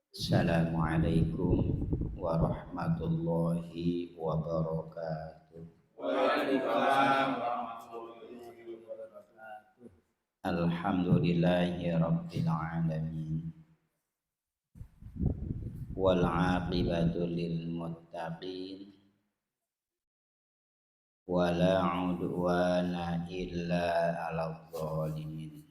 Assalamualaikum warahmatullahi wabarakatuh. Waalaikumsalam warahmatullahi wabarakatuh. Alhamdulillahi rabbil alamin. Wal aqibatu lil muttaqin. Wala udwana illa 'alal zalimin.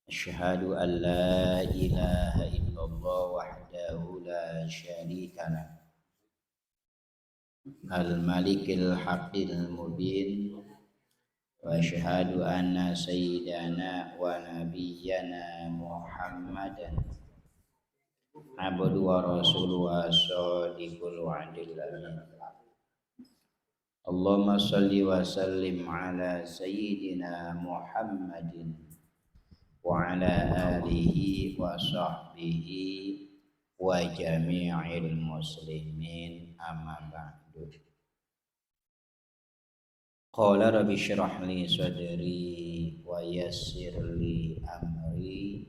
Asyhadu an la ilaha illallah wahdahu la syarika lah. Al-malikil haqqil mubin. Wa asyhadu anna sayyidana wa nabiyyana Muhammadan abdu wa rasuluhu wa shadiqul wa'dil amin. Allahumma salli wa sallim ala sayyidina Muhammadin wa ala alihi wa sahbihi wa jami'il muslimin amma ba'du. Qala rabbi syrah li sadri wa yassir li amri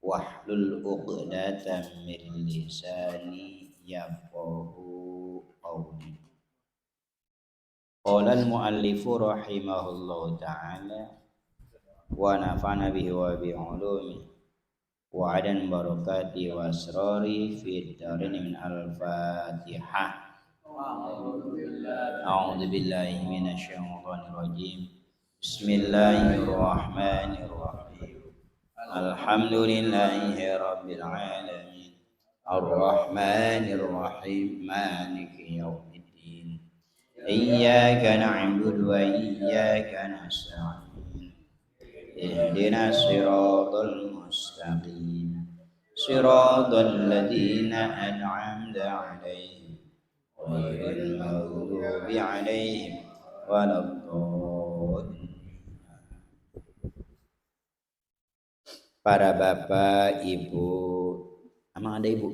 wahlul 'uqdatam min lisani yafqahu qawli. Qala al-muallifu rahimahullahu ta'ala wa nafa'ana bihi wa bi 'ulumi wa 'adan barakati wa asrari fid darin min al-Fatihah. A'udzu billahi minasyaitonir rajim. Bismillahirrahmanirrahim. Alhamdulillahi rabbil alamin. Arrahmanir rahim. Maliki yaumiddin. Iyyaka na'budu wa iyyaka nasta'in. Ihdinas siratal mustaqim. Siratal ladzina an'amta 'alaihim ghairil maghdubi 'alaihim waladdallin. Para bapak, ibu, emang ada ibu?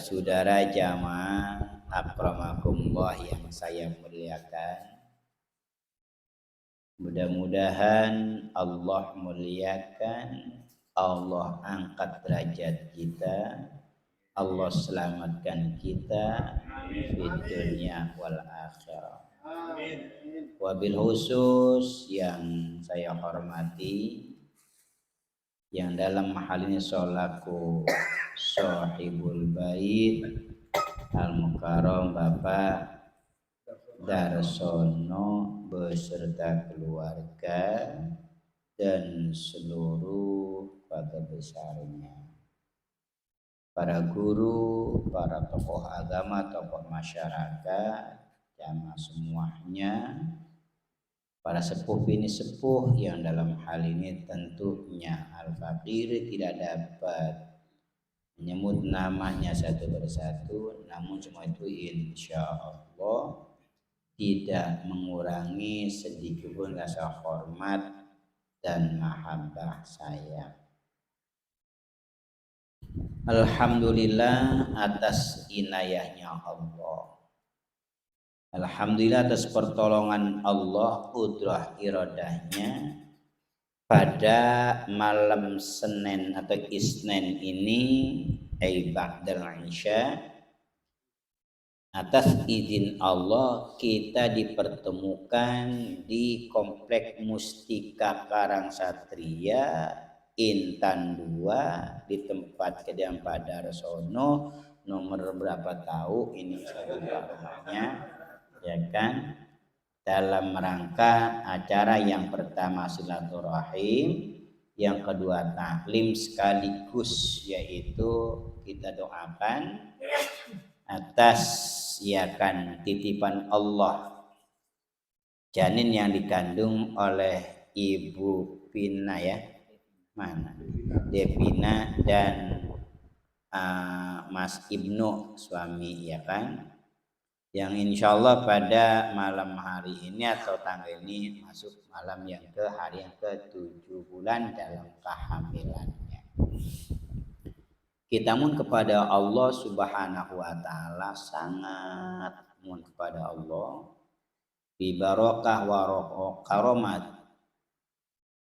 Saudara jamaah akramakumullah yang saya muliakan. Mudah-mudahan Allah muliakan, Allah angkat derajat kita, Allah selamatkan kita di dunia wal akhirah. Wabil khusus yang saya hormati, yang dalam hal ini solaku sahibul bait al-mukarram Bapak Darsono beserta keluarga dan seluruh keluarga besarnya, para guru, para tokoh agama, tokoh masyarakat, jamaah semuanya, para sepuh bini sepuh yang dalam hal ini tentunya Al-Fakir tidak dapat menyebut namanya satu persatu, namun semua itu insya Allah tidak mengurangi sedikit pun rasa hormat dan mahabbah saya. Alhamdulillah atas inayahnya Allah. Alhamdulillah atas pertolongan Allah, qudrah iradahnya, pada malam Senin atau Isnin ini ba'dal Isya, atas izin Allah kita dipertemukan di Komplek Mustika Karang Satria Intan 2 di tempat kediaman Pak Darsono, nomor berapa tahu ini saya lupa rumahnya, ya kan, dalam rangka acara yang pertama silaturahim, yang kedua taklim, sekaligus yaitu kita doakan atas ya kan titipan Allah janin yang dikandung oleh Ibu Pina, ya mana Devina dan Mas Ibnu suami, ya kan, yang insya Allah pada malam hari ini atau tanggal ini masuk malam yang ke hari yang ke-7 bulan dalam kehamilannya. Kita mohon kepada Allah Subhanahu wa taala, sangat mohon kepada Allah bi barokah wa karomat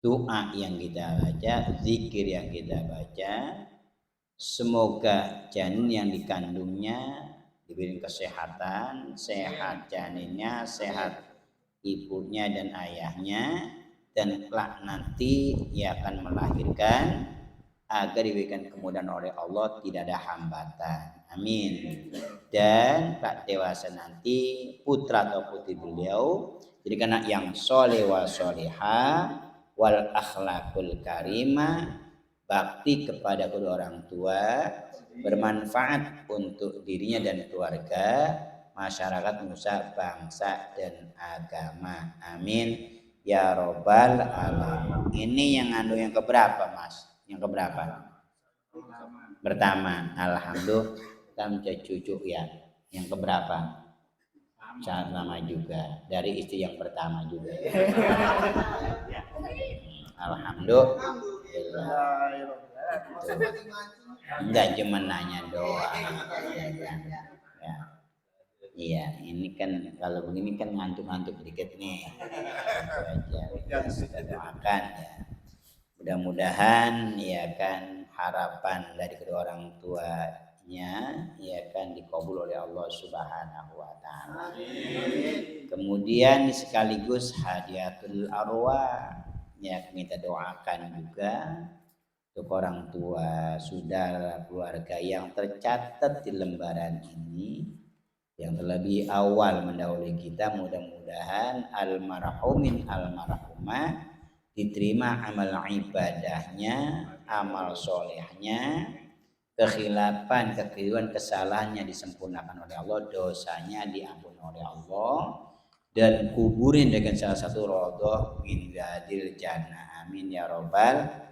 doa yang kita baca, zikir yang kita baca, semoga janin yang dikandungnya diberi kesehatan, sehat janinnya, sehat ibunya dan ayahnya, dan kelak nanti ia akan melahirkan agar diberikan kemudahan oleh Allah, tidak ada hambatan. Amin. Dan kelak dewasa nanti putra atau putri beliau jadi anak yang soleh wal solihah wal akhlakul karimah, bakti kepada kedua orang tua, bermanfaat untuk dirinya dan keluarga, masyarakat, nusa, bangsa dan agama. Amin ya robbal alamin. Ini yang ngandung yang keberapa, Mas? Yang keberapa? Pertama. Alhamdulillah, kan cucu ya. Yang keberapa? Sangat lama juga, dari istri yang pertama juga. Alhamdulillah. Enggak cuma nanya doang. Ya. Iya, ini kan kalau begini kan ngantuk-ngantuk dikit nih. Kita doakan ya. Mudah-mudahan ya kan harapan dari kedua orang tuanya ya kan dikabul oleh Allah Subhanahu wa taala. Kemudian sekaligus hadiatul arwah ya kita doakan juga untuk orang tua, saudara, keluarga yang tercatat di lembaran ini, yang terlebih awal mendahului kita, mudah-mudahan almarhumin almarhumah diterima amal ibadahnya, amal solehnya, kekhilafan, kekeliruan, kesalahannya disempurnakan oleh Allah, dosanya diampuni oleh Allah, dan kuburin dengan salah satu rodoh min riyadil jannah. Amin ya robbal.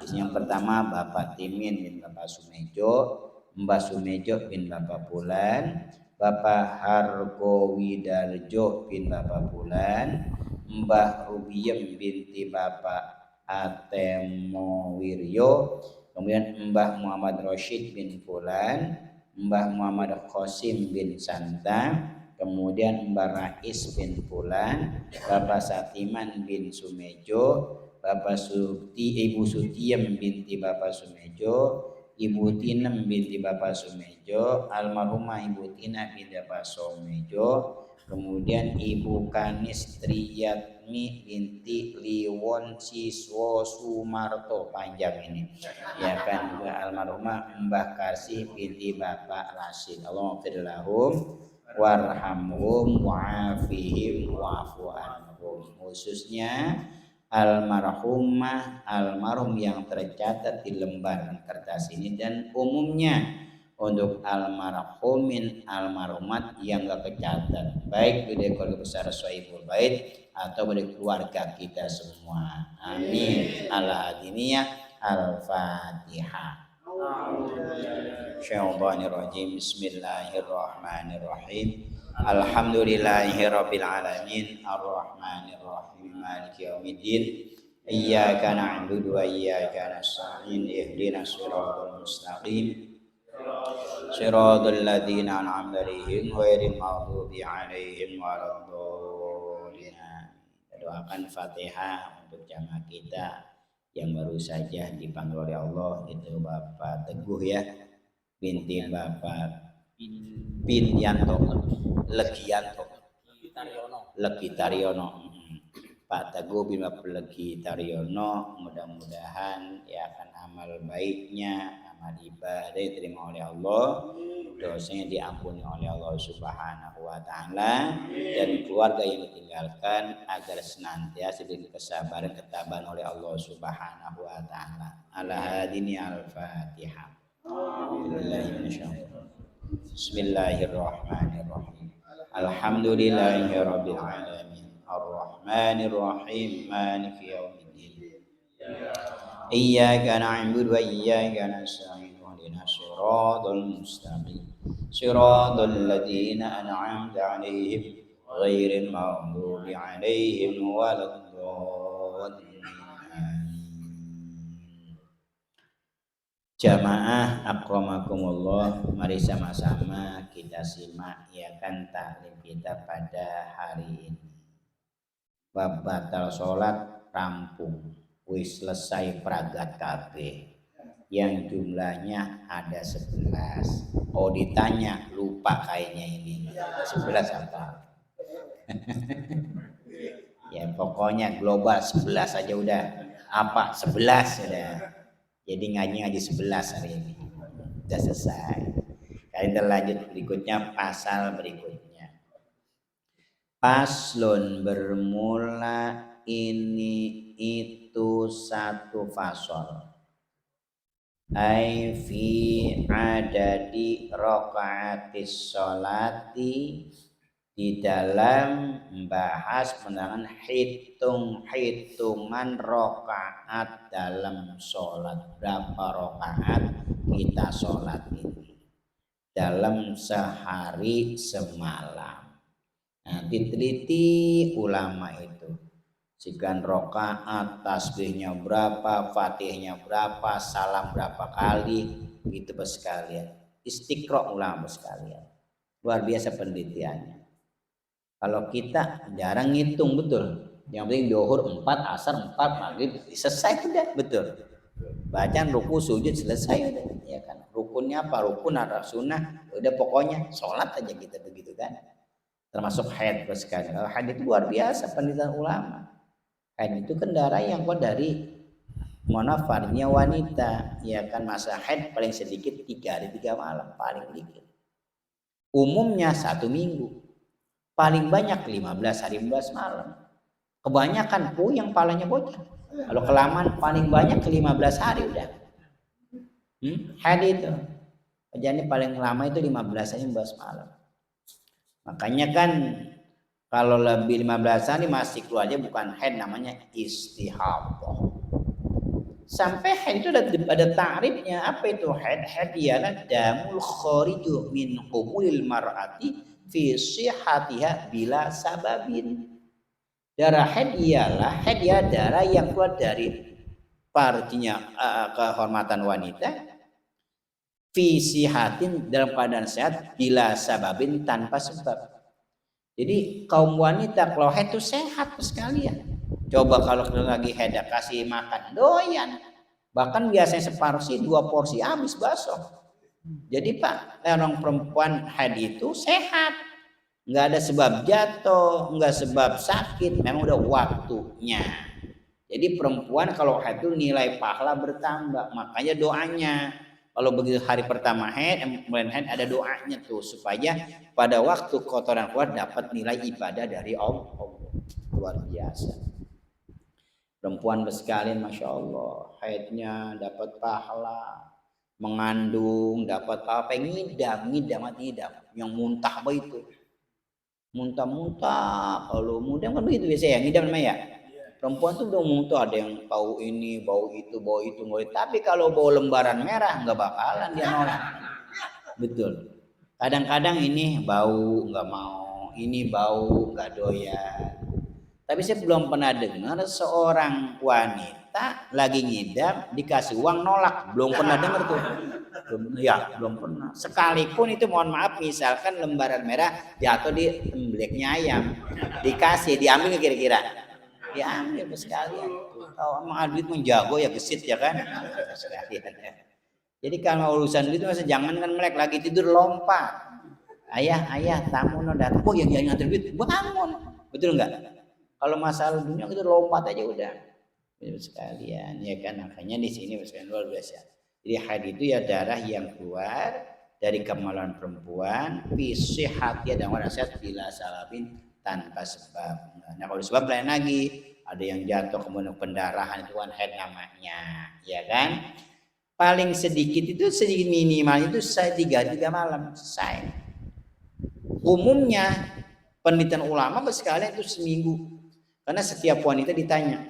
Yang pertama Bapak Timin bin Bapak Sumejo, Mbak Sumejo bin Bapak Bulan, Bapak Hargo Widarjo bin Bapak Bulan, Mbah Rubiem binti Bapak Atemo Wiryo, kemudian Mbah Muhammad Rashid bin Bulan, Mbah Muhammad Qasim bin Santa, kemudian Mbah Rais bin Bulan, Bapak Satiman bin Sumejo, Bapak Ibu Sutiem binti Bapak Sumejo, Ibu Tinem binti Bapak Sumejo, almarhumah Ibu Tina binti Bapak Sumejo, kemudian Ibu Kanis Triyatmi binti Liwon Siswo Sumarto, panjang ini ya kan, juga almarhumah Mbah Kasih binti Bapak Rasid. Allahumma fir lahum warhamhum wa'afihim wa'fu anhum. Khususnya almarhumah almarhum yang tercatat di lembaran kertas ini, dan umumnya untuk almarhumin almarhumat yang gak kecatat, baik dari keluarga besar Sohibul Bait atau dari keluarga kita semua. Amin. Al-Hadiniyah Al-Fatihah. Syaitanirrajim. Bismillahirrahmanirrahim. Alhamdulillahirabbil alamin arrahmanirrahim maliki yaumiddin. Iyyaka na'budu wa iyyaka nasta'in. Ihdinas siratal mustaqim. Siratal ladzina an'amta 'alaihim ghairil maghdubi 'alaihim waladdallin. Doakan Fatihah untuk jamaah kita yang baru saja dipanggil oleh Allah, itu Bapak Teguh ya binti Bapak Pinyanto Legitaryono, Pak Teguh bin Bapak Legitaryono, mudah-mudahan ya akan amal baiknya, amal ibadah diterima oleh Allah, dosanya diampuni oleh Allah Subhanahu wa taala, dan keluarga yang ditinggalkan agar senantiasa diberi kesabaran ketabahan oleh Allah Subhanahu wa taala. Al-Hadini Al-Fatihah. Bismillahirrahmanirrahim. Alhamdulillahirabbil alamin arrahmanirrahim maliki yaumiddin. Iyyaka na'budu wa iyyaka nasta'in. Ihdinas siratal mustaqim. Siratal ladzina an'amta 'alaihim ghairil maghdubi 'alaihim waladdallin. Jamaah akramakumullah, mari sama-sama kita simak ya kan taklim kita pada hari ini. Bab batal sholat rampung, wis selesai pragat kabeh yang jumlahnya ada 11. Oh ditanya lupa kayaknya ini 11 apa? Ya pokoknya global 11 aja udah. Apa 11 udah. Jadi ngaji 11 hari ini. Udah selesai. Kita lanjut berikutnya pasal berikutnya. Paslon bermula ini itu satu fasal. Ai fi adadi rakaatis sholati, di dalam membahas menerangkan hitungan rakaat dalam sholat. Berapa rakaat kita sholat ini dalam sehari semalam. Nah, diteliti ulama itu. Sekian rakaat, tasbihnya berapa, fatihnya berapa, salam berapa kali, gitu sekalian. Istiqra ulama sekalian. Luar biasa penelitiannya. Kalau kita jarang ngitung betul. Yang penting zuhur 4, asar 4, maghrib selesai udah betul. Bacaan ruku sujud selesai udah, ya kan. Rukunnya apa? Rukun ada sunnah, udah pokoknya sholat aja kita begitu kan. Termasuk haid sekali. Haid itu luar biasa penelitian ulama. Haid itu kan darah yang kuat dari monafarnya wanita, ya kan. Masa haid paling sedikit 3 hari 3 malam paling dikit. Umumnya 1 minggu. Paling banyak 15 hari 15 malam. Kebanyakan yang palanya bocah. Kalau kelamaan paling banyak 15 hari udah. Haid itu. Jadi paling lama itu 15 hari 15 malam. Makanya kan kalau lebih 15 hari masih keluarnya bukan haid, namanya istihadah. Sampai haid itu ada ta'rifnya. Apa itu haid? Haid ialah damul khariju min qubulil mar'ati fi sihhatiha bila sababin. Darah haid ialah darah yang keluar dari farjinya, kehormatan wanita, fi sihatin, dalam keadaan sehat, bila sababin, tanpa sebab. Jadi kaum wanita kalau haid itu sehat sekalian. Coba kalau lagi haid kasih makan doyan. Bahkan biasanya seporsi 2 porsi habis bakso. Jadi Pak, orang perempuan haid itu sehat. Enggak ada sebab jatuh, enggak sebab sakit, memang udah waktunya. Jadi perempuan kalau haid itu nilai pahala bertambah. Makanya doanya kalau begitu hari pertama haid, mulai haid ada doanya tuh supaya pada waktu kotoran keluar dapat nilai ibadah dari Allah. Luar biasa. Perempuan bersekalian, masya Allah, haidnya dapat pahala, mengandung dapat apa? Ngidam yang muntah begitu. Muntah-muntah, kalau muntah kan begitu biasa ya, ngidam namanya ya. Perempuan tuh udah muntah, ada yang bau ini, bau itu. Tapi kalau bau lembaran merah nggak bakalan dia nolak. Betul. Kadang-kadang ini bau nggak mau, ini bau nggak doyan. Tapi saya belum pernah dengar seorang wanita lagi ngidam dikasih uang nolak. Belum pernah dengar tuh. Belum pernah. Sekalipun itu mohon maaf, misalkan lembaran merah jatuh di tembeleknya ayam, dikasih, diambil kira-kira. Diambil sekalian. Kalau emang duit menjago ya gesit ya kan. Sekalian. Jadi kalau urusan duit masa jangan kan melek lagi tidur lompat. Ayah tamu no datang. Oh yang nganter duit bangun. Betul enggak? Kalau masalah dunia kita lompat aja udah. Betul sekalian ya kan. Makanya di sini sekalian luar biasa. Jadi haid itu ya darah yang keluar dari kemaluan perempuan, fisih hati dan orang sehat bila salabin tanpa sebab. Nah kalau sebab lain lagi, ada yang jatuh kemudian pendarahan itu kan haid namanya, ya kan? Paling sedikit itu sedikit minimal itu 3 malam selesai. Umumnya penelitian ulama sekalian itu seminggu. Karena setiap wanita ditanya,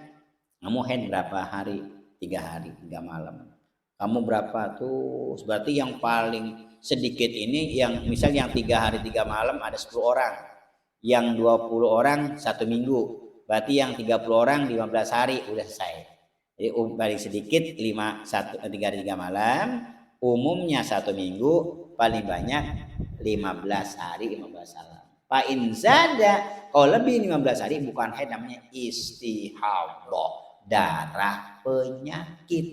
kamu haid berapa hari? 3 hari 3 malam. Kamu berapa tuh? Berarti yang paling sedikit ini yang misal yang 3 hari 3 malam ada 10 orang. Yang 20 orang 1 minggu. Berarti yang 30 orang 15 hari udah selesai. Jadi paling sedikit 3 hari 3 malam, umumnya 1 minggu, paling banyak 15 hari 15 malam. Fa'in zada, kalau lebih 15 hari bukan haid, namanya istihadah. darah penyakit.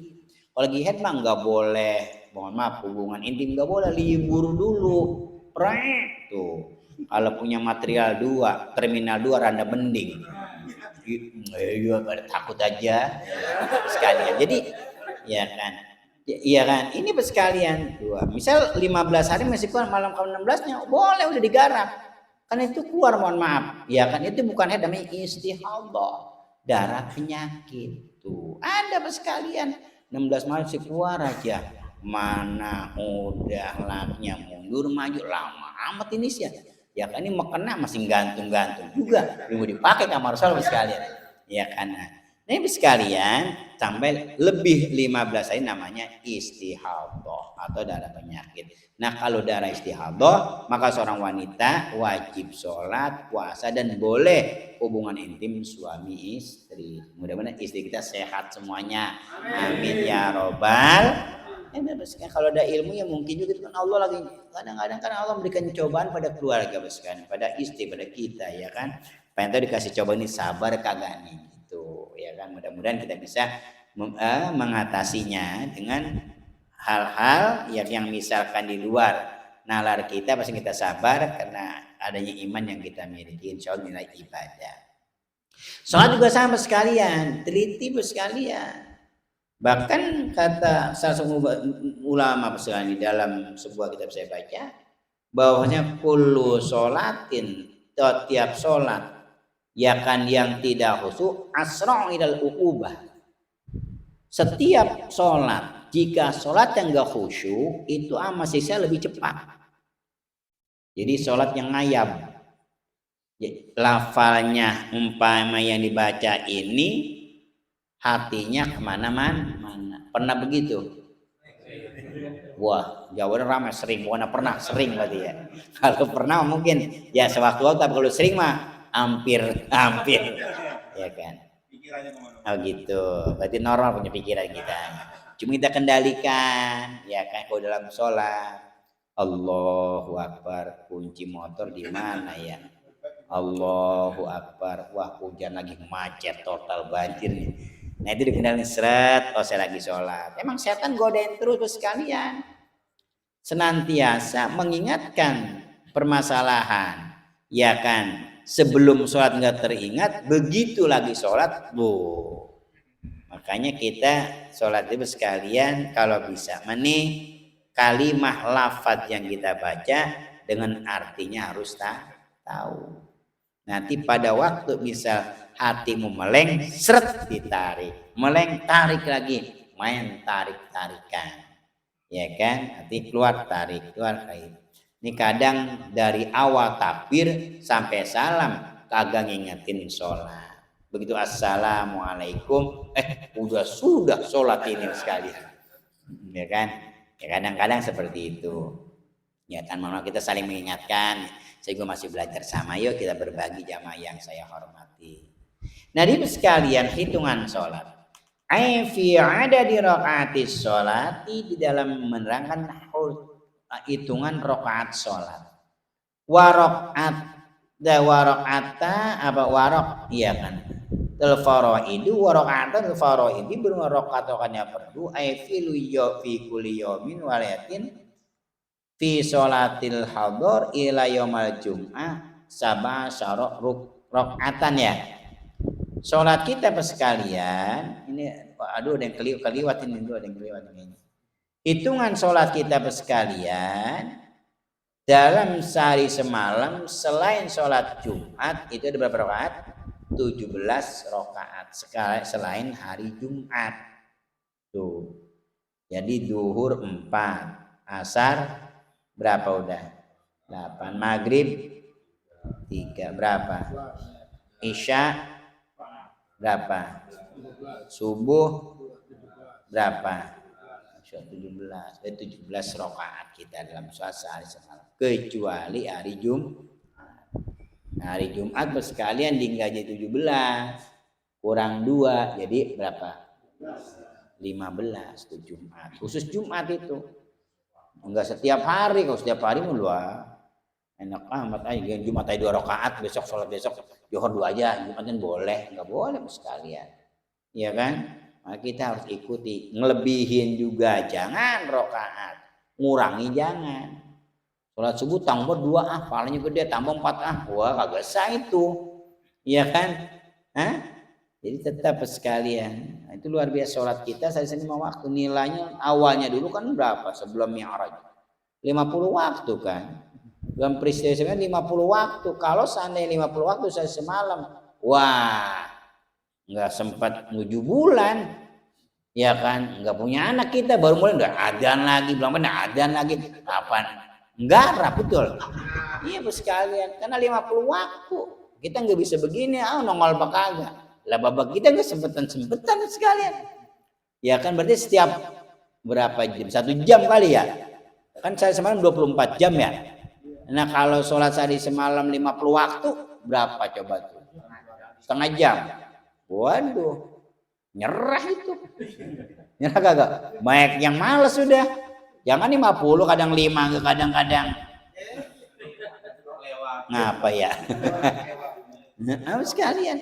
Kalau lagi head mah nggak boleh, mohon maaf, hubungan intim nggak boleh, libur dulu. Tuh. Kalau punya material 2, terminal 2 randa mending. Iya, takut aja sekalian. Jadi ya kan. Iya kan, ini sekalian dua. Misal 15 hari masih kurang, malam ke-16-nya boleh udah digarap. Kan itu keluar, mohon maaf. Ya kan, itu bukan head, namanya istihadah, darah penyakit. Tuh, ada sekalian 16 malam masih keluar aja. Mana udah laknya mundur maju lama amat ini sih. Ya kan, ini mau kena masih gantung-gantung juga. Mau dipakai kamar Rasul sekalian. Ya kan. Nah, ini sekalian sampai lebih 15 hari namanya istihadah atau darah penyakit. Nah, kalau darah istihadah, maka seorang wanita wajib sholat, puasa, dan boleh hubungan intim suami istri. Mudah-mudahan istri kita sehat semuanya. Amin ya robbal. Kalau ada ilmu ya mungkin juga kan Allah lagi kadang-kadang kan Allah memberikan cobaan pada keluarga beskan, pada istri, pada kita ya kan. Pengen tahu dikasih cobaan ini sabar kagak nih gitu ya kan. Mudah-mudahan kita bisa mengatasinya dengan hal-hal yang misalkan di luar nalar kita, pasti kita sabar karena adanya iman yang kita miliki, insya Allah nilai ibadah. Sholat juga sama sekalian, teliti sekalian. Bahkan kata salah satu ulama sekalian di dalam sebuah kitab saya baca, bahwasanya kullu sholatin, tiap sholat ya kan yang tidak khusyuk asra' ilal uqubah. Setiap sholat, jika sholat yang gak khusyuk itu siksa lebih cepat. Jadi sholat yang ngayab, lafalnya umpama yang dibaca ini hatinya kemana-mana. Pernah begitu? Wah, jawabannya ramai, sering. Bukan pernah, sering berarti ya. Kalau pernah mungkin ya sewaktu-waktu, tapi kalau sering mah hampir. Ya kan? Oh gitu. Berarti normal punya pikiran kita. Cuma kita kendalikan, ya kan, kalau dalam sholat. Allahu Akbar, kunci motor di mana ya? Allahu Akbar, wah hujan lagi, macet total, banjir nih. Nah itu dikendalikan, seret, oh saya lagi sholat. Emang setan godain terus sekalian. Senantiasa mengingatkan permasalahan, ya kan. Sebelum sholat nggak teringat, begitu lagi sholat, makanya kita sholat itu sekalian kalau bisa kalimah lafaz yang kita baca dengan artinya harus tahu. Nanti pada waktu misal hatimu meleng, seret ditarik, meleng tarik lagi, main tarik-tarikan, ya kan? Nanti keluar tarik, keluar tarik. Ini kadang dari awal takbir sampai salam kagak ngingetin sholat. Begitu assalamualaikum, sudah sholat ini sekali, ya kan? Ya kadang-kadang seperti itu. Ya kan, mohon kita saling mengingatkan. Saya juga masih belajar sama, yuk kita berbagi jamaah yang saya hormati. Nah, di sekalian hitungan sholat. Fi adadi raqaatis sholati, di dalam menerangkan hitungan rakaat sholat. Iya kan. Al-faraidu wa raqaatul faraidi berupa rakaat-rakaatnya fardu fi kulli yaumin wa lailatin fi sholatil hadar ila yaumal jum'ah sab'a syara' rakaatan ya. Sholat kita sekalian ini, aduh ada yang keliwat ini, hitungan sholat kita sekalian dalam sehari semalam selain sholat Jumat itu ada berapa rakaat? 17 rakaat selain hari Jumat tuh. Jadi duhur 4, asar berapa udah? 8, maghrib 3, berapa? Isya berapa? Subuh berapa? 17 rakaat kita dalam sholat sehari semalam, kecuali hari Jumat. Nah, hari Jumat sekalian tinggalnya 17 kurang 2 jadi berapa? 15 tuh Jumat. Khusus Jumat itu. Enggak setiap hari, kalau setiap hari mah enak amat aja. Jumat aja 2 rakaat, besok sholat besok Zuhur 2 aja. Jumat kan boleh, enggak boleh sekalian. ya kan? Nah, kita harus ikuti, ngelebihin juga jangan rokaat, ngurangi jangan. Sholat subuh tambah 2 pahalanya gede, tambah 4 wah kagak sah itu, ya kan? Hah? Jadi tetap sekalian, nah, itu luar biasa sholat kita saya 5 waktu, nilainya awalnya dulu kan berapa sebelum Mi'raj? 50 waktu kan? Dalam peristiwa 50 waktu, kalau seandainya 50 waktu saya semalam, wah nggak sempat 7 bulan, ya kan? Nggak punya anak kita, baru mulai udah adzan lagi, belum pernah adzan lagi, kapan? Enggak, betul. Iya sekalian, karena 50 waktu kita nggak bisa begini, nongol kagak. Lah babak kita nggak sempetan sekalian. Ya kan berarti setiap berapa jam? 1 jam kali ya. Kan saya semalam 24 jam ya. Nah kalau sholat sehari semalam 50 waktu berapa coba tuh? Setengah jam. Waduh, nyerah itu. Nyerah kagak? Banyak yang males sudah. Jangan 50, kadang 5, kadang-kadang. Ngapa ya? Nah, sekalian.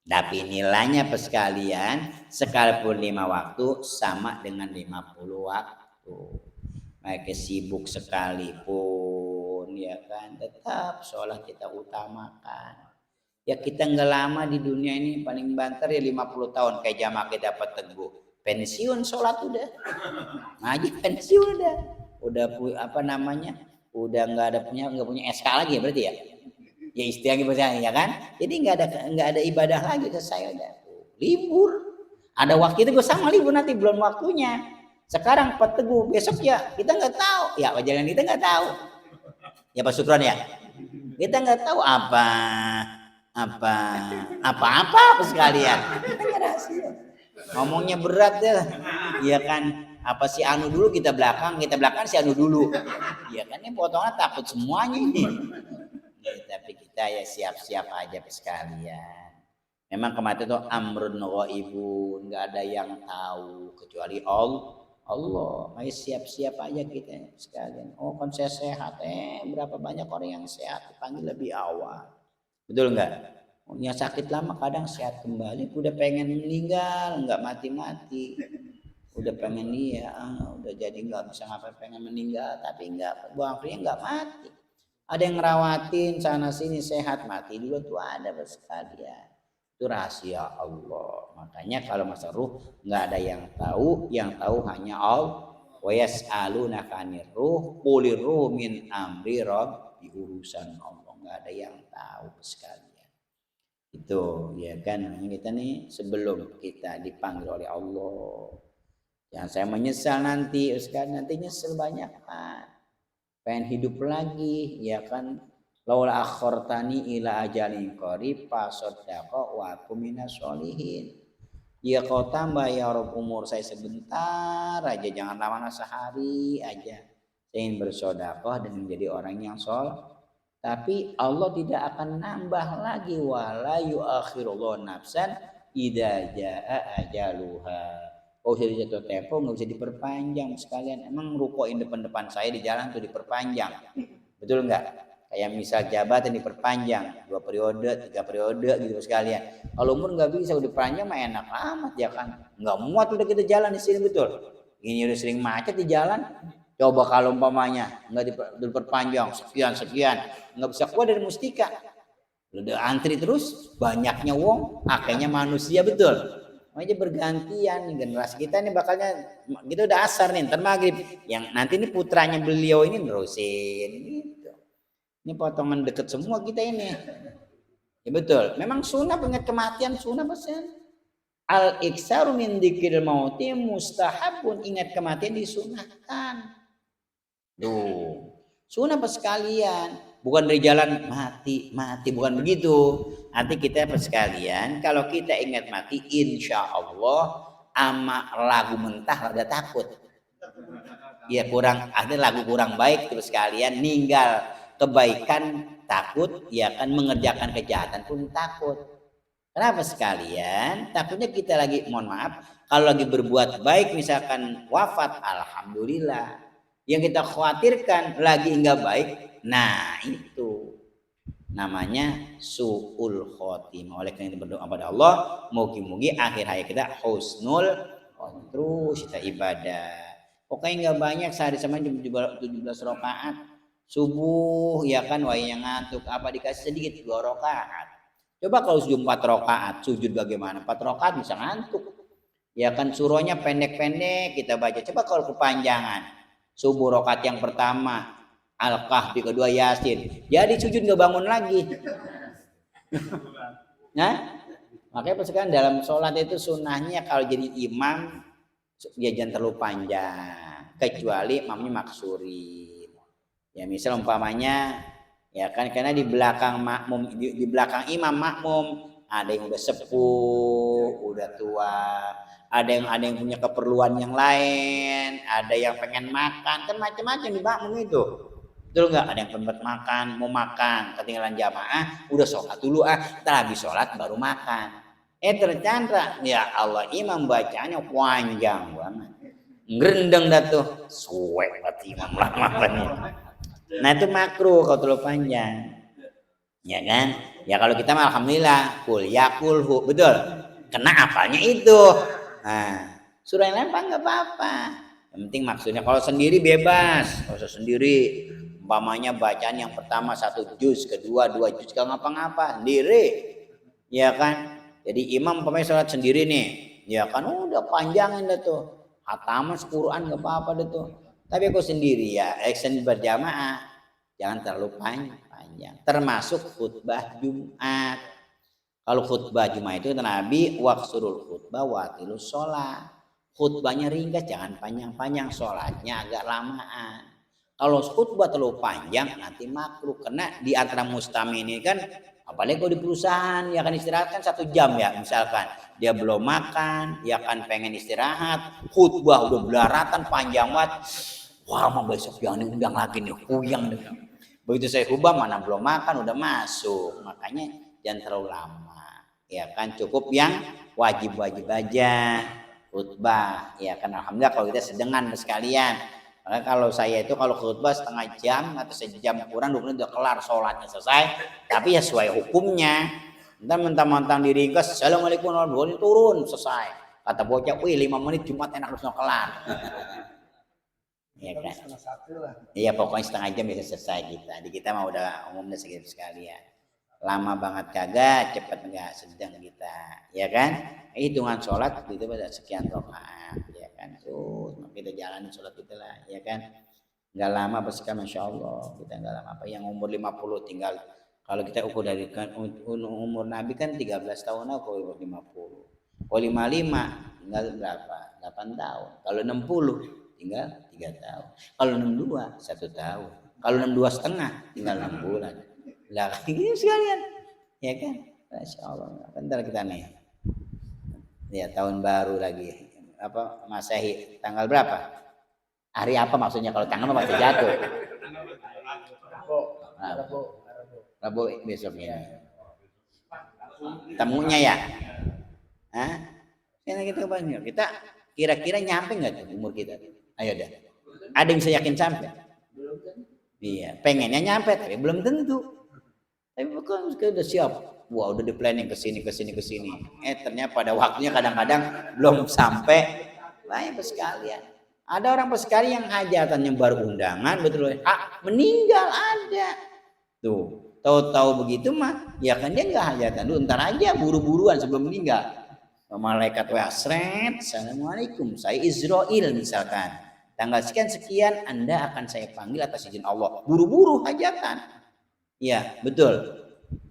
Tapi nilainya apa sekalian, sekalipun 5 waktu sama dengan 50 waktu. Mereka sibuk sekalipun, ya kan, tetap sholat kita utamakan. Ya kita nggak lama di dunia ini, paling banter ya 50 tahun kayak jamaah kita dapat teguh. Pensiun sholat udah, ngaji pensiun udah apa namanya, udah nggak punya SK lagi ya berarti ya. Ya istilahnya misalnya ya kan, jadi nggak ada ibadah lagi, selesai udah libur. Ada waktu itu gue sama libur, nanti belum waktunya. Sekarang teguh, besok ya kita nggak tahu, ya wajaran kita nggak tahu ya Pak Sukron ya, kita nggak tahu apa sekalian. Ngomongnya berat deh, ya kan. Apa si Anu dulu kita belakang si Anu dulu, ya kan, ini potongan takut semuanya ini. Ya, tapi kita ya siap-siap aja sekalian. Memang kematian itu amrun ghaibun, nggak ada yang tahu kecuali Allah. Ayo siap-siap aja kita sekalian. Oh kan saya sehat, berapa banyak orang yang sehat dipanggil lebih awal, betul nggak? Yang sakit lama kadang sehat kembali, udah pengen meninggal nggak mati-mati, udah pengen dia udah jadi nggak bisa ngapain, pengen meninggal tapi nggak, buang nggak mati. Ada yang ngerawatin sana sini sehat, mati dulu tuh ada sekalian. Itu rahasia Allah. Makanya kalau masa ruh nggak ada yang tahu hanya Allah. Wa yas'alunaka 'anir ruh, qulir ruh min amri rabbi, urusan Allah, nggak ada yang tahu sekalian. Itu ya kan, kita nih sebelum kita dipanggil oleh Allah. Yang saya menyesal nanti sekalian, nanti nyesel banyak kan. Pengen hidup lagi, ya kan, laula akhortani ila ajalin qarib fasaddaqa wa aku minas sholihin. Ya kau tambah ya Rabb umur saya sebentar aja, jangan lama, sehari aja saya ingin bersedekah dan menjadi orang yang soleh. Tapi Allah tidak akan nambah lagi, wala yuakhirullahu nafsan idza jaa ajaluha. Oh jadi jatuh tempo nggak bisa diperpanjang sekalian. Emang rukoin depan saya di jalan tuh diperpanjang, betul nggak? Kayak misal jabatan diperpanjang 2 periode 3 periode gitu sekalian. Kalau umur nggak bisa udah panjang mah enak amat ya kan, nggak muat udah kita jalan di sini, betul. Ini udah sering macet di jalan, coba kalau umpamanya nggak diperpanjang sekian nggak bisa keluar dari Mustika, udah antri terus, banyaknya wong akhirnya manusia, betul. Aja bergantian nih, generasi kita nih bakalnya gitu, udah asar nih ntar maghrib, yang nanti ini putranya beliau ini nerusin gitu. Ini potongan deket semua kita ini ya, betul. Memang sunnah ingat kematian, sunnah pesan al iksaru min dzikril mauti mustahabun, ingat kematian disunahkan tuh, sunnah apa sekalian, bukan dari jalan mati bukan begitu. Nanti kita sekalian kalau kita ingat mati, insya Allah ama lagu mentah ada takut ya, kurang ada lagu kurang baik terus sekalian, ninggal kebaikan takut, ya kan, mengerjakan kejahatan pun takut. Kenapa sekalian? Takutnya kita lagi, mohon maaf, kalau lagi berbuat baik misalkan wafat, alhamdulillah. Yang kita khawatirkan lagi enggak baik, nah itu namanya su'ul khotimah. Oleh karena itu berdoa pada Allah, mugi-mugi akhir hayat kita husnul terus kita ibadah. Pokoknya nggak banyak, sehari sama 17 rakaat. Subuh ya kan wayang ngantuk apa dikasih sedikit 2 rakaat. Coba kalau sujud 4 rakaat, sujud bagaimana? 4 rakaat bisa ngantuk. Ya kan surahnya pendek-pendek kita baca. Coba kalau kepanjangan. Subuh rakaat yang pertama Al-Kahfi, kedua Yasin. Jadi sujud nggak bangun lagi. Nah, makanya sekarang dalam sholat itu sunnahnya kalau jadi imam dia jangan terlalu panjang, kecuali imamnya maksurin. Ya misal umpamanya ya kan karena di belakang makmum di belakang imam makmum ada yang udah sepuh, udah tua, ada yang punya keperluan yang lain, ada yang pengen makan, kan macam-macam di makmum itu. Betul nggak? Ada yang tempat makan, mau makan, ketinggalan jamaah, udah sholat dulu ntar habis sholat baru makan. Ternyata ya Allah imam bacanya panjang banget, ngerendeng dah tuh, suwe banget imam lama-lamanya. Nah itu makruh kalau terlalu panjang, ya kan? Ya kalau kita mah alhamdulillah, kul yakulhu, betul. Kena apalnya itu. Nah surah yang lain nggak apa-apa. Yang penting maksudnya kalau sendiri bebas, kalau sendiri umpamanya bacaan yang pertama 1 juz, kedua 2 juz, gak ngapa-ngapa sendiri, ya kan? Jadi imam umpamanya sholat sendiri nih, ya kan udah panjangin dah tuh, hataman Quran gak apa-apa dah tuh. Tapi aku sendiri ya, sendiri berjamaah jangan terlalu panjang. Termasuk khutbah Jumat. Kalau khutbah Jumat itu Nabi waqsurul khutbah watilus sholat. Khutbahnya ringkas, jangan panjang-panjang, sholatnya agak lamaan. Kalau khutbah terlalu panjang nanti makruh, karena di antara mustami ini kan apalagi kalau di perusahaan ya kan istirahat kan 1 jam ya, misalkan dia belum makan ya kan pengen istirahat, khutbah udah belaratan panjang banget, wah mau besok jangan diundang lagi nih, puyeng nih. Begitu saya khutbah mana belum makan udah masuk, makanya jangan terlalu lama ya kan, cukup yang wajib-wajib aja khutbah ya kan. Alhamdulillah kalau kita sedengan sekalian. Maka kalau saya itu kalau khutbah setengah jam atau sejam kurang 20 menit udah kelar sholatnya selesai, tapi ya sesuai hukumnya. Entar mentang-mentang diringkas assalamualaikum warahmatullahi wabarakatuh turun selesai, kata bocah wih 5 menit Jumat enak harus kelar. Ya kan? Iya pokoknya setengah jam bisa selesai kita. Di kita mah udah umumnya segitu sekalian. Lama banget kagak, cepet enggak, sedang kita, ya kan? Hitungan sholat itu pada sekian rakaat, ya kan? Tuh kita jalanin sholat kita lah, ya kan? Enggak lama pas kan, masya Allah kita enggak lama. Apa yang umur 50 tinggal, kalau kita ukur dari kan umur Nabi kan 13 tahun aku umur 50. Kalau 55 tinggal berapa? 8 tahun. Kalau 60 tinggal 3 tahun. Kalau 62 1 tahun. Kalau 62 setengah tinggal 6 bulan. Lah ini sekalian, ya kan? Masya Allah. Bentar kita nih, ya tahun baru lagi, apa Masehi tanggal berapa? Hari apa maksudnya? Kalau tanggal pasti jatuh. Rabu besoknya. Temunya ya? Hah? Kita banyak. Kita kira-kira nyampe nggak tuh umur kita? Ayo dah. Ada yang saya yakin sampai? Iya, pengennya nyampe tapi belum tentu. Tapi bukan udah siap, wah udah di planning kesini. Ternyata pada waktunya kadang-kadang belum sampai. Banyak sekalian. Ada orang sekali yang hajatan nyebar undangan betul, meninggal ada. Tuh, tahu-tahu begitu mah, ya kan dia nggak hajatan dulu, ntar aja buru-buruan sebelum meninggal. Malaikat wasret, assalamualaikum, saya Israel misalkan. Tanggal sekian Anda akan saya panggil atas izin Allah. Buru-buru hajatan. Ya betul.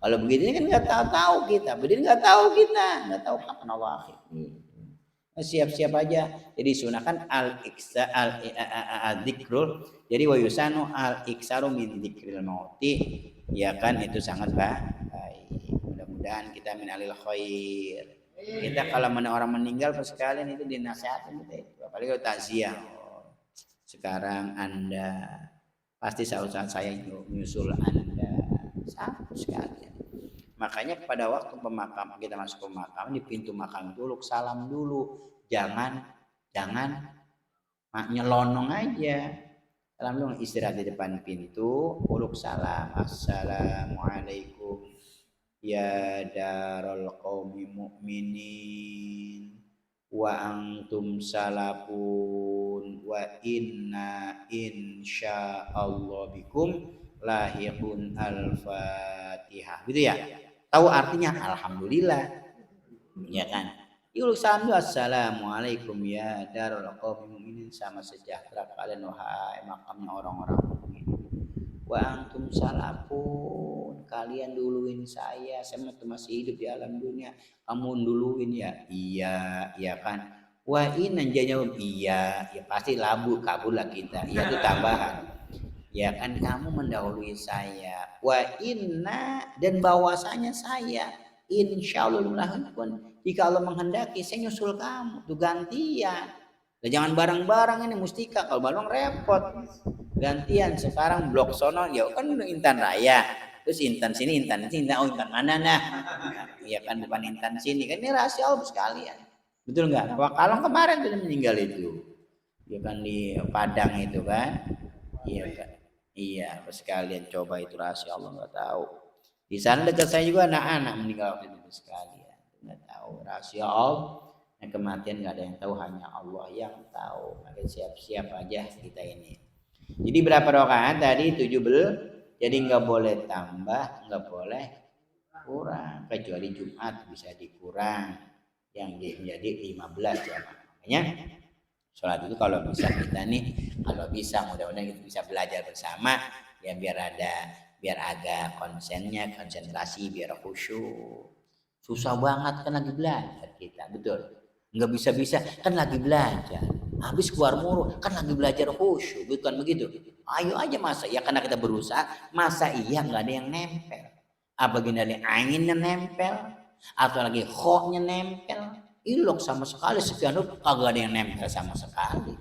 Kalau begini kan nggak tahu kita, begini nggak tahu kapan Allah akhir. Siap-siap aja. Jadi sunahkan al-iksa al-dzikrul. Jadi wa yusanu al-iksaru min dzikril mauti. Ya kan itu sangat baik. Mudah-mudahan kita min alil khair. Kita kalau mana orang meninggal sekalian itu dinasihatin kita itu. Apalagi kalau takziah. Sekarang Anda pasti saat saya nyusul Anda satu sekali. Makanya pada waktu pemakaman kita masuk pemakaman di pintu makam dulu salam dulu, jangan nyelonong aja. Salam dong, istirahat di depan pintu, uluk salam. Assalamualaikum ya darul qaumi mu'minin wa antum salafun wa inna insyaallah bikum lahiqun al-fatihah. Gitu ya. Tahu artinya alhamdulillah. Ya kan? Yul salam dulu, assalamualaikum ya darul qaumi mu'minin, sama sejahtera kalian wahai makamnya orang-orang mukmin. Wa antum salafun, kalian duluin saya masih hidup di alam dunia, kamu duluin ya. Iya, iya kan. Wa inna jawab iya, ya pasti labu kabul lah kita. Iya itu tambahan. Ya kan kamu mendahului saya. Wa inna, dan bahwasanya saya insyaallah pun jika Allah menghendaki saya nyusul kamu tuh gantian. Dan jangan bareng-bareng ini mustika, kalau bareng repot. Gantian sekarang blok sono ya kan Intan Raya. Terus Intan sini, Intan Intan mana nah? Ya kan bukan Intan sini, kan ini rahasia Allah sekalian. Betul enggak? Kalau kemarin tuh meninggal itu. Ya kan di Padang itu kan. Iya kan. Iya, sekalian coba itu rahasia Allah nggak tahu. Di sana dekat saya juga anak-anak meninggal waktu itu sekalian, nggak tahu rahasia Allah. Yang kematian nggak ada yang tahu, hanya Allah yang tahu. Maka siap-siap aja kita ini. Jadi berapa rakaat tadi? 17. Jadi nggak boleh tambah, nggak boleh kurang. Kecuali Jumat bisa dikurang, yang menjadi 15 ya. Makanya sholat itu kalau bisa kita nih, kalau bisa mudah-mudahan kita bisa belajar bersama ya, biar agak konsentrasi, biar khusyuk. Susah banget kan lagi belajar kita, betul. Nggak bisa kan lagi belajar. Habis keluar mulu kan lagi belajar khusyuk, bukan begitu? Ayo aja masa ya, karena kita berusaha, masa iya nggak ada yang nempel. Apa gini ada anginnya nempel atau lagi khoknya nempel? Ilok sama sekali, sekian rup kagak ada yang nempel sama sekali.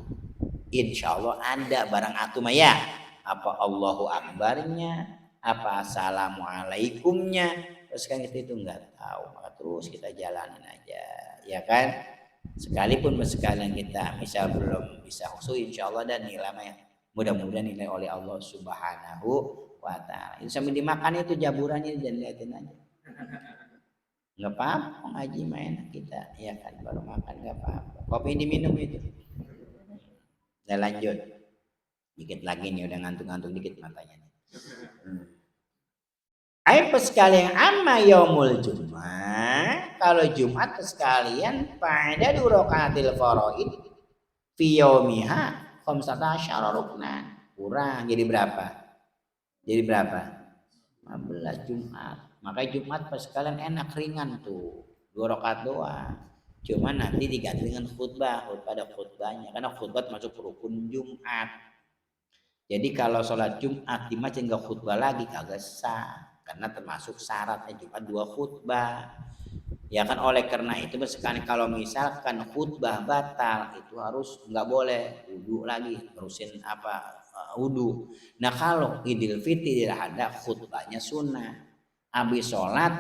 Insya Allah ada barang atum ya. Apa Allahu Akbarnya, apa Assalamualaikumnya, terus kan kita itu nggak tahu, maka terus kita jalanin aja, ya kan? Sekalipun sekalian kita misal belum bisa khusyuk, insya Allah dan nilai mudah-mudahan nilai oleh Allah Subhanahu wa Ta'ala. Itu sambil dimakan itu jaburannya dan liatin aja. Nggak apa-apa ngaji main kita, ya kan, baru makan nggak apa-apa. Kopi diminum itu. Udah lanjut. Dikit lagi nih, udah ngantuk-ngantuk dikit matanya. Ayo sekalian amma yaumul Jumat. Kalau Jumat sekalian pada rakatil faraid fi yaumiha 15 ruknan. Kurang jadi berapa? Jadi berapa? 15 Jumat. Makanya Jumat pas sekalian enak ringan tuh. 2 rakaat doang. Cuma nanti diganti dengan khutbah. Ada khutbahnya karena khutbah masuk rukun Jumat. Jadi kalau sholat Jumat di masjid nggak khutbah lagi kagak sah. Karena termasuk syaratnya Jumat 2 khutbah. Ya kan, oleh karena itu sekali kalau misalkan khutbah batal itu harus nggak boleh wudu lagi, terusin wudu. Nah kalau Idul Fitri tidak ada khutbahnya sunnah. Habis sholat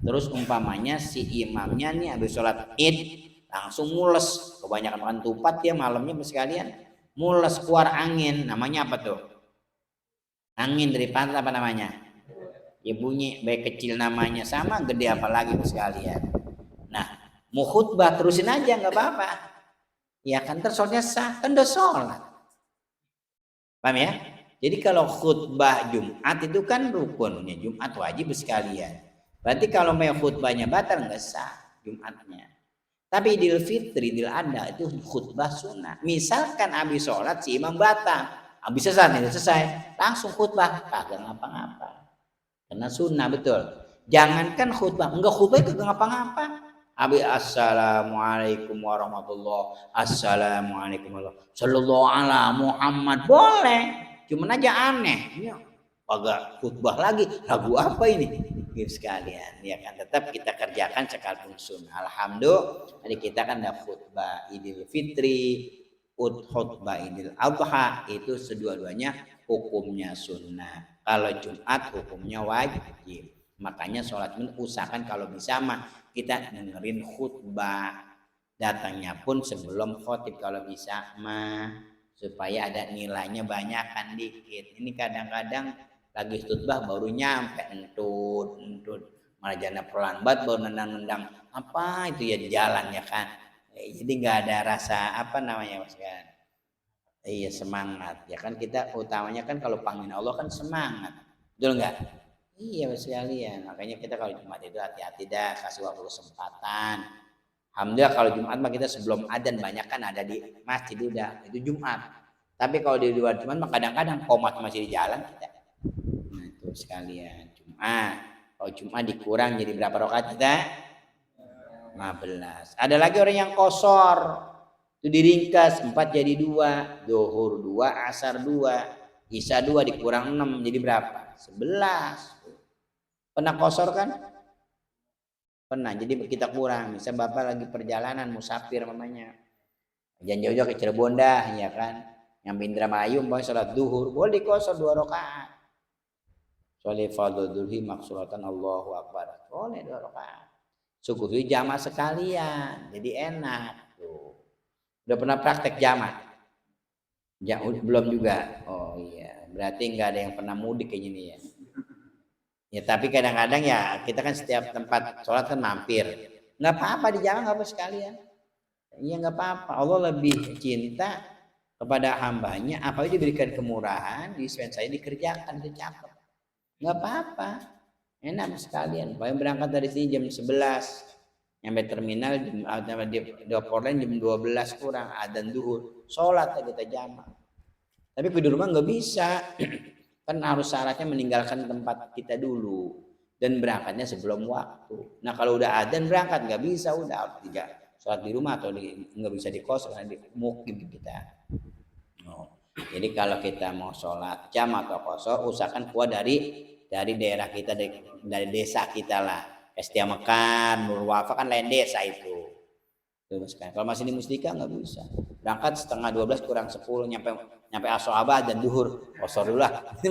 terus umpamanya si imamnya nih habis sholat id langsung mules, kebanyakan makan tupat ya malamnya sekalian, mules keluar angin, namanya apa tuh? Angin dari pantat apa namanya? Ya bunyi, baik kecil namanya sama gede apalagi sekalian. Nah mau khutbah terusin aja nggak apa-apa, ya kan tersolnya sah kan udah sholat, paham ya? Jadi kalau khutbah Jumat itu kan rukunnya Jumat wajib sekalian. Berarti kalau mau khutbahnya batal nggak sah Jumatnya. Tapi Idul Fitri, Idul Adha itu khutbah sunnah. Misalkan habis sholat si imam batal, habis selesai langsung khutbah kagak ngapa-ngapa. Karena sunnah, betul. Jangankan khutbah, enggak khutbah kagak ngapa-ngapa. Abi assalamualaikum warahmatullah, assalamualaikum warahmatullah, sallallahu ala Muhammad, boleh. Cuman aja aneh, ini agak khutbah lagi, lagu apa ini? Gitu sekalian, ya kan, tetap kita kerjakan sekalipun sunnah. Alhamdulillah, jadi kita kan ada khutbah Idul Fitri, khutbah Idul Adha, itu kedua-duanya hukumnya sunnah. Kalau Jumat hukumnya wajib. Makanya sholat Jumat usahakan kalau bisa mah kita dengerin khutbah. Datangnya pun sebelum khotib kalau bisa mah. supaya ada nilainya banyak kan dikit. Ini kadang-kadang lagi khutbah baru nyampe entut malah jalan pelan banget baru nendang apa itu ya di jalan ya kan. Jadi nggak ada rasa apa namanya Mas kan. Iya semangat ya kan, kita utamanya kan kalau panggil Allah kan semangat, betul nggak? Iya sekalian, makanya kita kalau Jumat itu hati-hati dah, kasih waktu kesempatan. Alhamdulillah kalau Jumat mah kita sebelum adzan banyak kan ada di masjid udah itu Jumat. Tapi kalau di luar Jumat mah kadang-kadang komat masih di jalan kita. Nah itu sekalian Jumat. Kalau Jumat dikurang jadi berapa rakaat kita? 15. Ada lagi orang yang kosor. Itu diringkas 4 jadi 2, zuhur 2, asar 2, isya 2 dikurang 6 jadi berapa? 11. Pernah kosor kan? Pernah. Jadi kita kurang. Misal Bapak lagi perjalanan musafir mamanya. Jangan jauh-jauh ke Cirebon dah ya kan. Yang Indramayu mau salat zuhur boleh dikosor 2 rakaat. Sholli fardhu dzulhi maksuratan Allahu akbar. Boleh 2 rakaat. Subuh jamaah sekalian. Jadi enak tuh. Udah pernah praktek jamaah? Ya, belum juga. Oh iya, berarti nggak ada yang pernah mudik kayak gini ya. Ya tapi kadang-kadang ya kita kan setiap tempat sholat kan mampir. Nggak apa-apa di jamaah nggak apa sekalian. Iya nggak apa-apa. Allah lebih cinta kepada hambanya. Apalagi diberikan kemurahan, dispensasi dikerjakan itu cakep. Nggak apa-apa. Enak sekalian. Paling berangkat dari sini jam 11. Nyampe terminal di Portland jam 12 kurang adzan zuhur, sholat kita jamaah. Tapi di rumah nggak bisa, kan harus syaratnya meninggalkan tempat kita dulu dan berangkatnya sebelum waktu. Nah kalau udah adzan berangkat nggak bisa, udah harus sholat di rumah atau nggak bisa di kos karena di mukim kita. Oh. Jadi kalau kita mau sholat jamaah atau kosor, usahakan keluar dari daerah kita, dari desa kita lah. Setia Mekar, Nur Wafa kan lain desa itu. Kalau masih di Mustika nggak bisa. Berangkat setengah 12 kurang 10 nyampe Asoaba dan duhur. Kosor dulu lah. Itu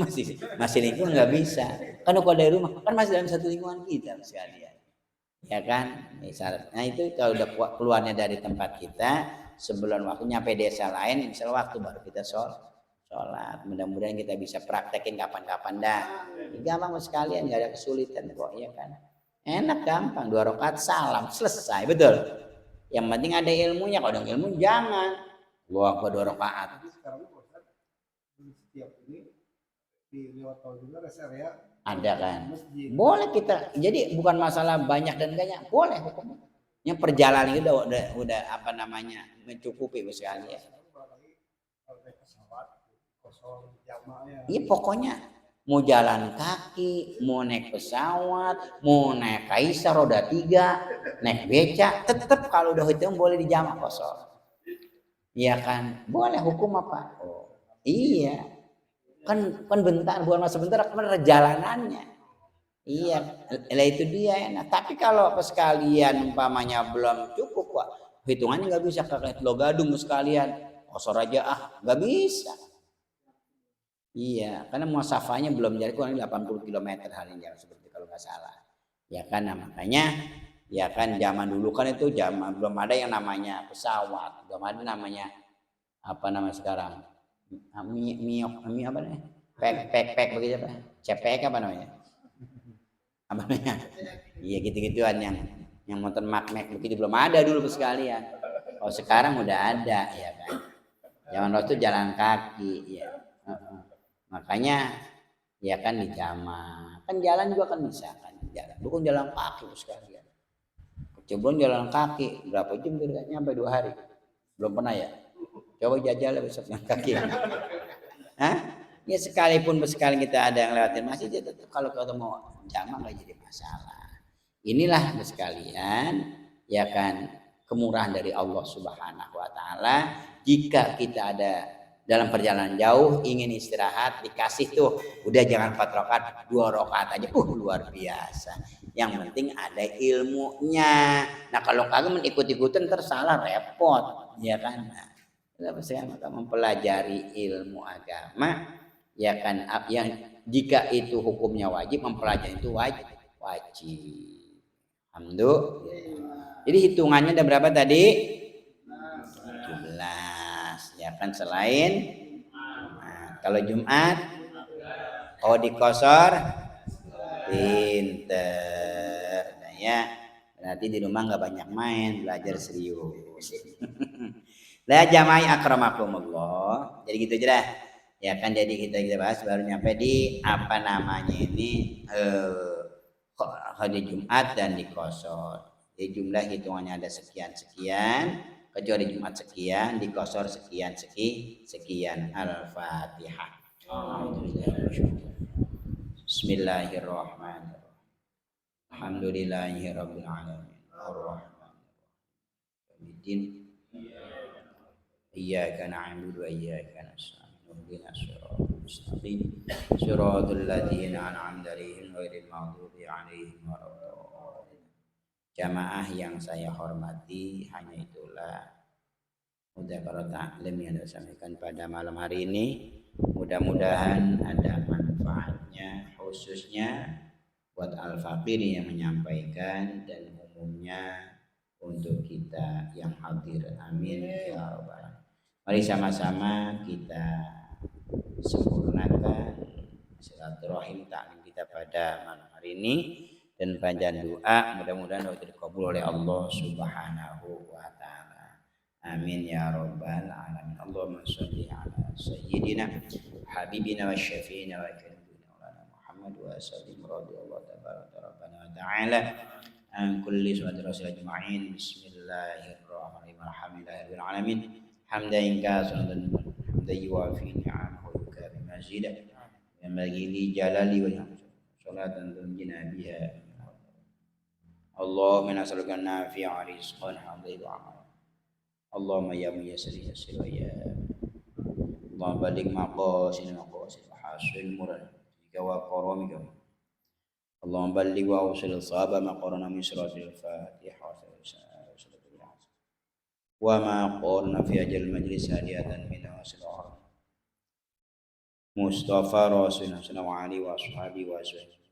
masih lingkungan nggak bisa. Kan kalau dari rumah kan masih dalam satu lingkungan kita sekalian. Ya kan? Nah itu kalau udah keluarnya dari tempat kita sebelum waktu nyampe desa lain, misal waktu baru kita sholat. Mudah-mudahan kita bisa praktekin kapan-kapan dah. Gampang sekalian, nggak ada kesulitan kok, ya kan? Enak gampang, 2 rakaat salam selesai, betul. Yang penting ada ilmunya, kalau ada ilmu jangan gua 2 rakaat. Sekarang setiap ini di lewat tol juga rest area ada kan? Masjid. Boleh kita, jadi bukan masalah banyak dan enggaknya, boleh hukumnya. Yang perjalanan itu udah apa namanya mencukupi sekali ya. Iya pokoknya mau jalan kaki, mau naik pesawat, mau naik kaisar roda 3, naik beca, tetap kalau udah hitung boleh dijamaah kosor. Iya kan? Boleh hukum apa? Oh, iya. Kan bentar, bukan masa bentar, kan perjalanannya. Iya, lah itu dia enak. Tapi kalau sekalian umpamanya belum cukup, Pak, hitungannya nggak bisa ke Logadung sekalian. Kosor aja nggak bisa. Iya, karena muasafahnya belum jadi kurang 80 km hari ini seperti kalau nggak salah. Ya kan, nah, makanya ya kan zaman dulu kan itu zaman belum ada yang namanya pesawat, belum ada namanya apa nama sekarang miok apa nih? Pek begitu apa? Cepek apa namanya? Apa namanya? Iya gitu-gituan yang motor magnet begitu belum ada dulu sekalian. Oh sekarang udah ada ya kan. Zaman dulu tuh jalan kaki ya. Makanya ya kan di jamaah kan jalan juga kan bisa kan jalan bukan jalan kaki sekalian. Coba jalan kaki berapa jam kira nyampe 2 hari belum pernah ya. Coba jajal besok yang kaki. Hah? Ya sekalipun sekali kita ada yang lewatin masjid ya tetap kalau kita mau jamaah nggak jadi masalah. Inilah sekalian ya kan kemurahan dari Allah Subhanahu Wa Taala. Jika kita ada dalam perjalanan jauh ingin istirahat dikasih tuh udah jangan 4 rakaat 2 rakaat aja luar biasa. Yang penting ada ilmunya. Nah kalau kagak ikut-ikutan tersalah repot ya kan. Nah, saya maka mempelajari ilmu agama ya kan yang jika itu hukumnya wajib mempelajari itu wajib. Alhamdulillah. Jadi hitungannya ada berapa tadi? 17 ya kan selain kalau Jumat dikosor pinter. Nah ya, berarti di rumah nggak banyak main, belajar serius. Lah jama'i akramakumullah. Jadi gitu aja dah. Ya kan jadi kita bahas baru nyampe di apa namanya ini hari Jumat dan dikosor. Di jumlah hitungannya ada sekian-sekian, kecuali Jumat sekian, dikosor sekian. Al-Fatihah. Bismillahirrahmanirrahim. Alhamdulillahirabbil alamin. Ar-Rahmanirrahim. Iyyaka na'budu wa iyyaka nasta'in. Ihdinas siratal mustaqim. Shiratal ladzina an'amta 'alaihim ghairil maghdubi 'alaihim waladdallin. Jamaah yang saya hormati, hanya itulah mudzakarah taklim yang saya sampaikan pada malam hari ini. Mudah-mudahan ada manfaatnya, khususnya buat al-faqir yang menyampaikan dan umumnya untuk kita yang hadir. Amin ya rabbal alamin. Mari sama-sama kita sempurnakan silaturahim taklim kita pada malam hari ini dan panjang doa, mudah-mudahan doa itu dikabul oleh Allah Subhanahu wa taala. Amin ya rabbal alamin. Allahumma shalli ala sayyidina habibina wa syafiina wa kalimina Muhammad wa sallim radhiyallahu tabaraka rabbana wa ta'ala an kulli sunnati rasul ajma'in. Bismillahirrahmanirrahim. Alhamdulillahirabbil alamin. Hamdan kasiran hamdan yuwafi ni'amahu wa yukafi mazidah. Yang bagi li jalali wa salatan tunjina biha. Allahumma nas'aluka nafi'a rizqan hadidu amal. Allahumma ya muyassir yassir wa ya Allahumma baligh maqasid hasil murad wa karamika. Allahumma baligh wa awsil sahaba maqarana min suratil Fatihah wa ma qarna fi ajal majlis hadiyatan min wasil Mustafa Rasulullah sallallahu alaihi wa ashabi wa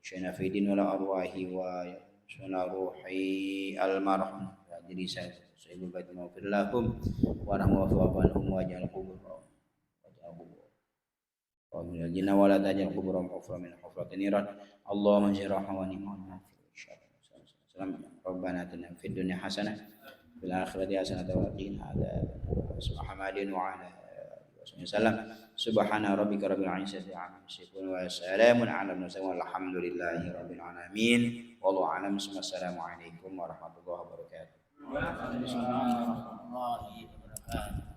syana fi din wal arwahi wa syana ruhi almarhum jadi sayyidul bait maghfir lahum wa rahmatullahi wa ja'al quburahum wa min al-jinna wa la tajal quburahum hufra min hufratin niran. Allahumma jirah wa ni'mal salam. Rabbana atina fid dunya hasanah fil akhirati hasanah wa qina adzabannar. Subhanallahi wa ala alihi wasallam. Subhana rabbika rabbil izzati amma yasifun wa salamun ala mursalin walhamdulillahi rabbil alamin. Wallahu a'lam. Assalamualaikum warahmatullahi wabarakatuh. Waalaikumsalam warahmatullahi wabarakatuh.